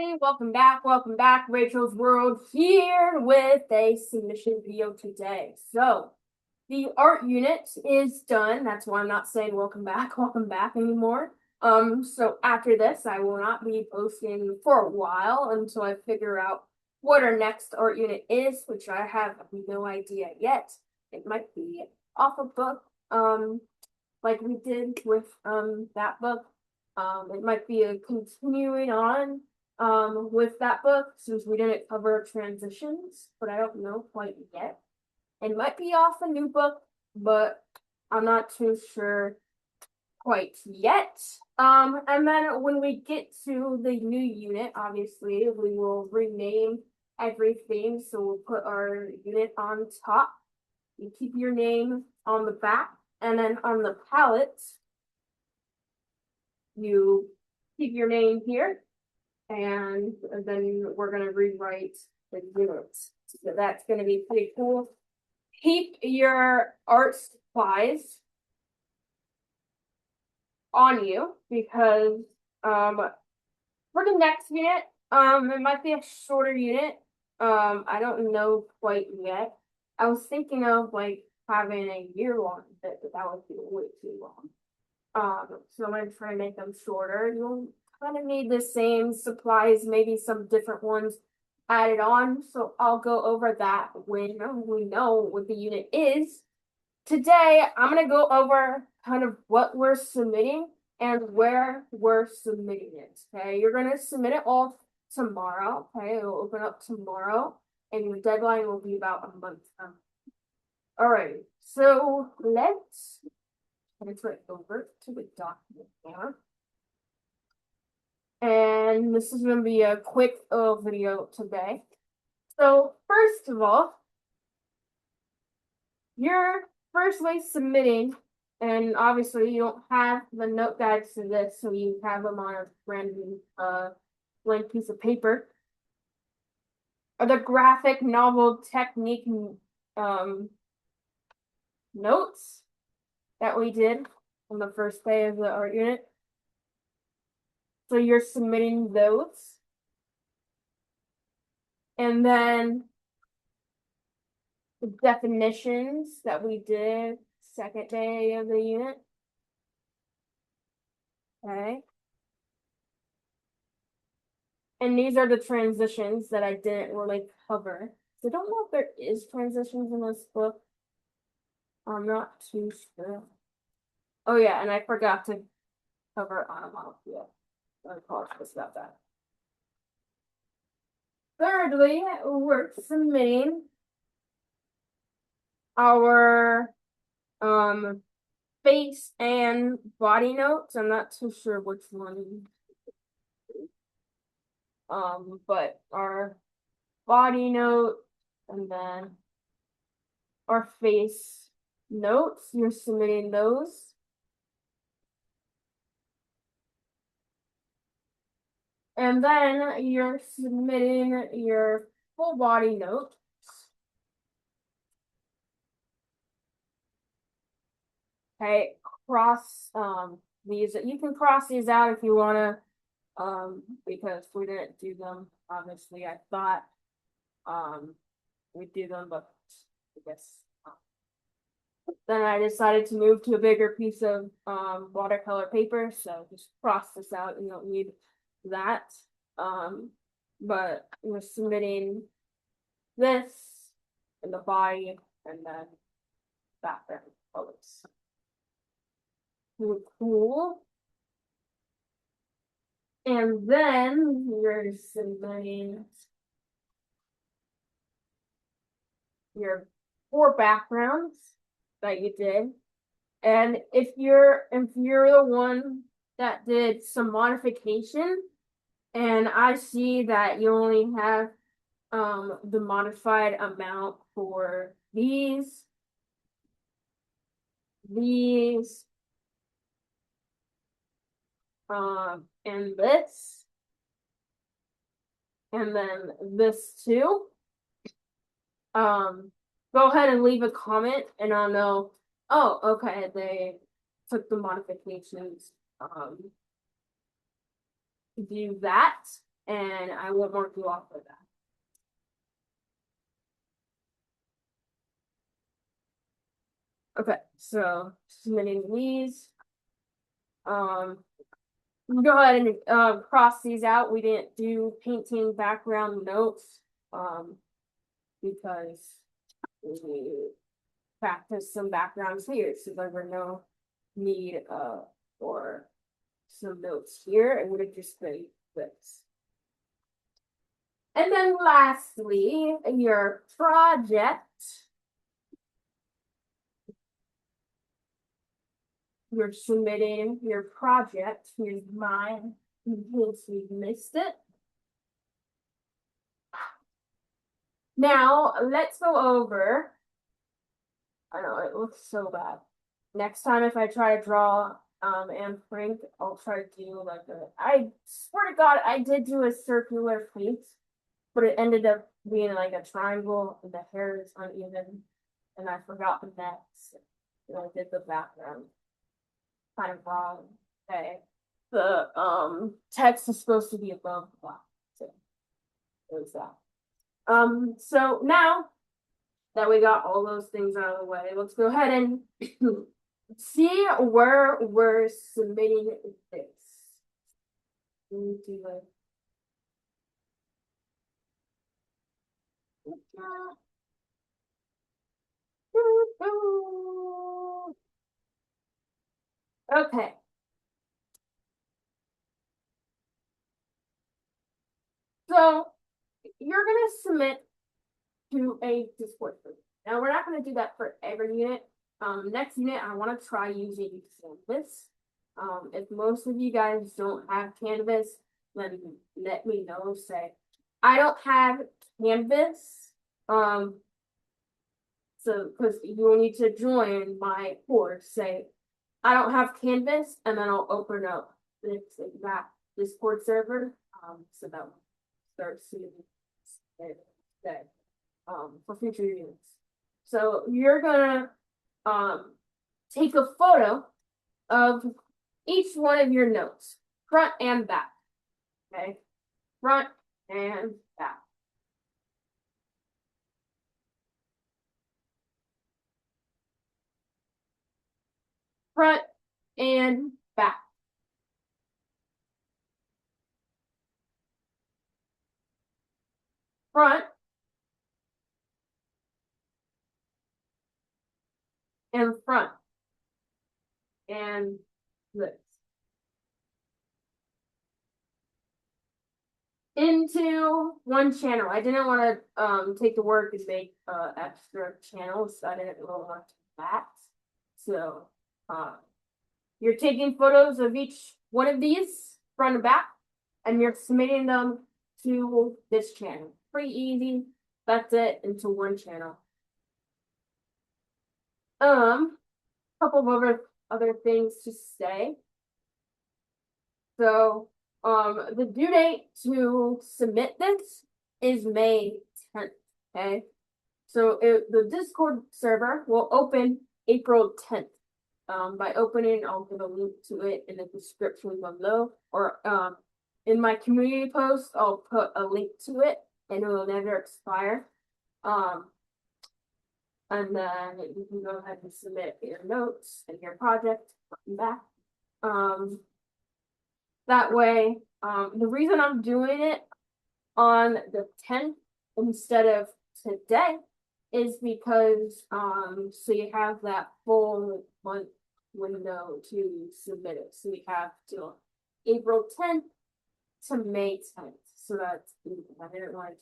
Hey, welcome back. Rachel's World here with a submission video today. So, the art unit is done. That's why I'm not saying welcome back anymore. So after this, I will not be posting for a while until I figure out what our next art unit is, which I have no idea yet. It might be off a book, like we did with that book. It might be a continuing on with that book since we didn't cover transitions, but I don't know quite yet. It might be off a new book, but I'm not too sure quite yet. And then when we get to the new unit, obviously we will rename everything. So we'll put our unit on top. You keep your name on the back, and then on the palette, you keep your name here, and then we're gonna rewrite the units. So that's gonna be pretty cool. Keep your art supplies on you because for the next unit, it might be a shorter unit. I don't know quite yet. I was thinking of like having a year-long bit, but that would be way too long. So I'm gonna try to make them shorter. You'll kind of need the same supplies, maybe some different ones added on. So I'll go over that when we know what the unit is. Today, I'm gonna go over kind of what we're submitting and where we're submitting it. Okay, you're gonna submit it all tomorrow. Okay, it'll open up tomorrow, and your deadline will be about a month. All right, so let's transfer it over to the document now. And this is going to be a quick video today. So first of all, you're firstly submitting, and obviously you don't have the note guides to this, so you have them on a random blank piece of paper. Are the graphic novel technique notes that we did on the first day of the art unit. So you're submitting those. And then the definitions that we did second day of the unit. Okay. And these are the transitions that I didn't really cover. So I don't know if there is transitions in this book. I'm not too sure. Oh yeah, and I forgot to cover onomatopoeia. I apologize about that. Thirdly, we're submitting our face and body notes. I'm not too sure which one. But our body note and then our face notes, you're submitting those. And then you're submitting your full body note. Okay, cross these. You can cross these out if you wanna, because we didn't do them. Obviously, I thought we'd do them, but I guess then I decided to move to a bigger piece of watercolor paper. So just cross this out. You don't need that. But we're submitting this in the body and then background colors. Cool. And then we're submitting your 4 backgrounds that you did. And if you're the one that did some modification, and I see that you only have the modified amount for these, and this, and then this too. Go ahead and leave a comment and I'll know, oh, okay, they took the modifications to do that. and I won't mark you off for that. Okay, so submitting these. Go ahead and cross these out. We didn't do painting background notes because we practiced some backgrounds here, so there were no need for some notes here. It would have just been this. And then lastly, your project. You're submitting your project. Here's mine in case we missed it. Now, let's go over. I know it looks so bad. Next time, if I try to draw Anne Frank, I'll try to do like I swear to God, I did do a circular face, but it ended up being like a triangle, and the hair is uneven, and I forgot the next. And I did the background kind of wrong. Okay. The text is supposed to be above the block. So there's that. So now that we got all those things out of the way, let's go ahead and see where we're submitting this. Do it. Okay. So you're gonna submit to a Discord group. Now we're not gonna do that for every unit. Next unit I want to try using Canvas. If most of you guys don't have Canvas, then let me know. Say I don't have Canvas. So because you will need to join my course, say I don't have Canvas, and then I'll open up this exact Discord server. So that will start seeing that for future units. So you're gonna take a photo of each one of your notes, front and back. Okay, front and back. Front and back. Front and front. And this. Into one channel. I didn't want to take the work and make extra channels, so I didn't really want to do that. So you're taking photos of each one of these front and back, and you're submitting them to this channel. Pretty easy. That's it, into one channel. Couple of other things to say. So the due date to submit this is May 10th. Okay, so the Discord server will open April 10th. By opening, I'll put a link to it in the description below, or in my community post, I'll put a link to it, and it will never expire. And then you can go ahead and submit your notes and your project back. That way, the reason I'm doing it on the 10th instead of today is because so you have that full month window to submit it. So we have till April 10th to May 10th. So that's, I didn't want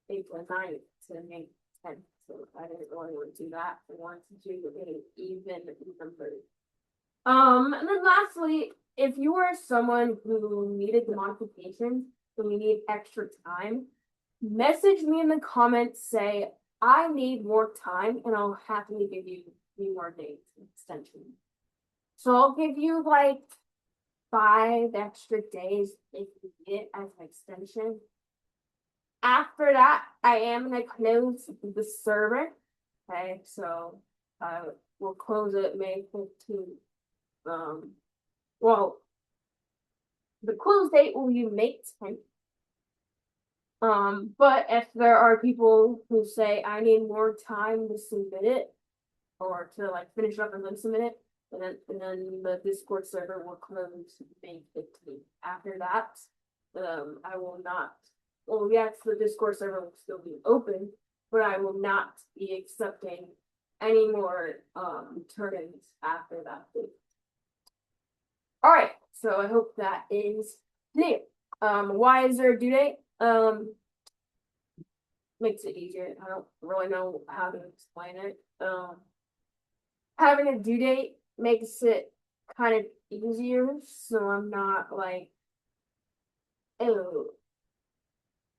April 9th to May 10th. So I didn't really want to do that. I wanted to do an even number. And then lastly, if you are someone who needed the modifications and you need extra time, message me in the comments, say, I need more time, and I'll happily give you a few more days extension. So I'll give you like 5 extra days if you need it as an extension. After that, I am going to close the server. Okay, so we'll close it May 15th. Well, the close date will be May 10th, But if there are people who say I need more time to submit it or to like finish up and then submit it, and then the Discord server will close May 15th. After that, I will not. Well, yes, the Discord server will still be open, but I will not be accepting any more turn-ins after that date. All right, so I hope that is clear. Why is there a due date? Makes it easier. I don't really know how to explain it. Having a due date makes it kind of easier, so I'm not like, oh,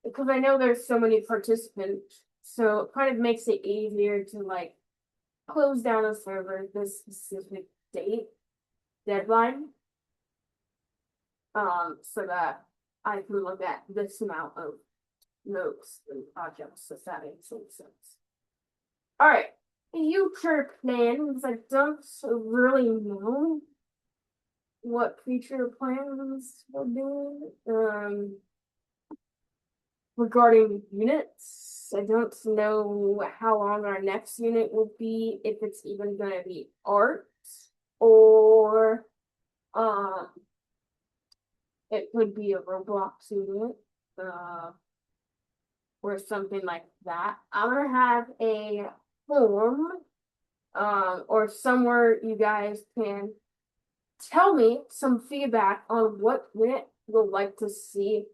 because I know there's so many participants, so it kind of makes it easier to like close down a server this specific date deadline, so that I can look at this amount of notes and projects, if that makes any sense. All right, future plans. I don't really know what future plans we're doing. Regarding units, I don't know how long our next unit will be, if it's even gonna be art or it could be a Roblox unit, or something like that. I'm gonna have a form, or somewhere you guys can tell me some feedback on what unit you'd like to see,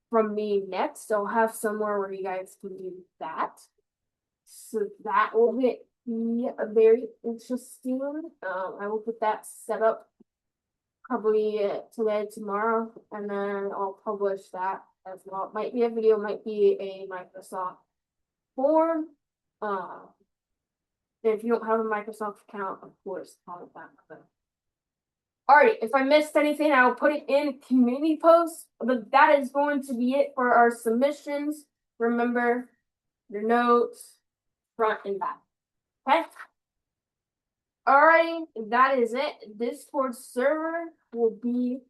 from me next. I'll have somewhere where you guys can do that. So that will be very interesting. I will get that set up probably today, tomorrow, and then I'll publish that as well. It might be a video, might be a Microsoft form. If you don't have a Microsoft account, of course, follow that. Alright, if I missed anything, I will put it in community posts. But that is going to be it for our submissions. Remember your notes, front and back. Okay? Alrighty, that is it. Discord server will be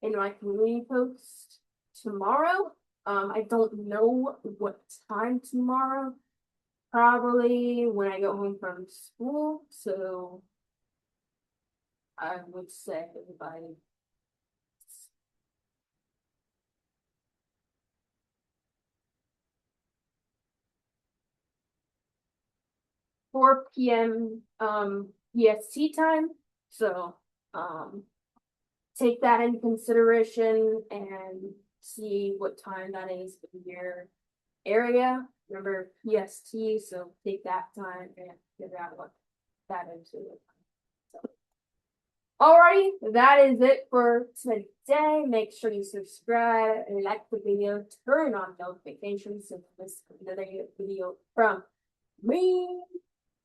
in my community post tomorrow. I don't know what time tomorrow. Probably when I go home from school. So I would say by 4 p.m. EST time. So take that into consideration and see what time that is in your area. Remember PST, so take that time and figure out what that is. So, alrighty, that is it for today. Make sure you subscribe and like the video, turn on notifications so you miss another video from me,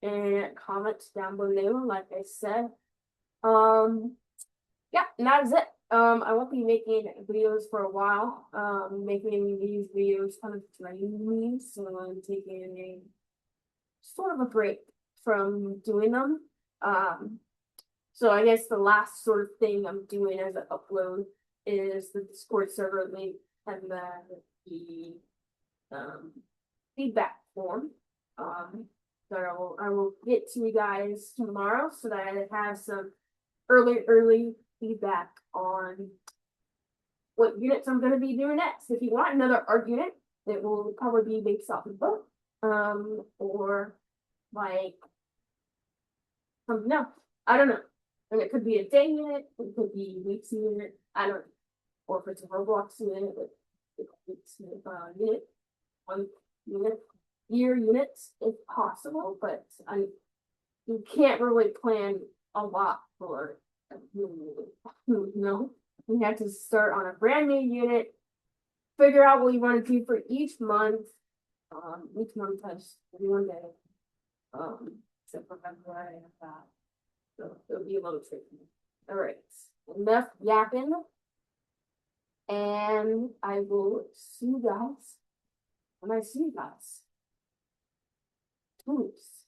and comments down below, like I said. Yeah, and that is it. I won't be making videos for a while. Making these videos kind of draining me, so I'm taking a sort of a break from doing them. So I guess the last sort of thing I'm doing as an upload is the Discord server link and then the feedback form. So I will get to you guys tomorrow so that I have some early feedback on what units I'm going to be doing next. If you want another art unit, it will probably be based off of both, or like something else. I don't know. And it could be a day unit, it could be weeks unit, I don't know. Or if it's a Roblox unit, weeks unit, 1 unit, year units if possible, but you can't really plan a lot for no. You have to start on a brand new unit, figure out what you want to do for each month. Each month has 1 day. Except for February and that. So it'll be a little tricky. Alright. Enough yapping. And I will see you guys when I see you guys. Oops.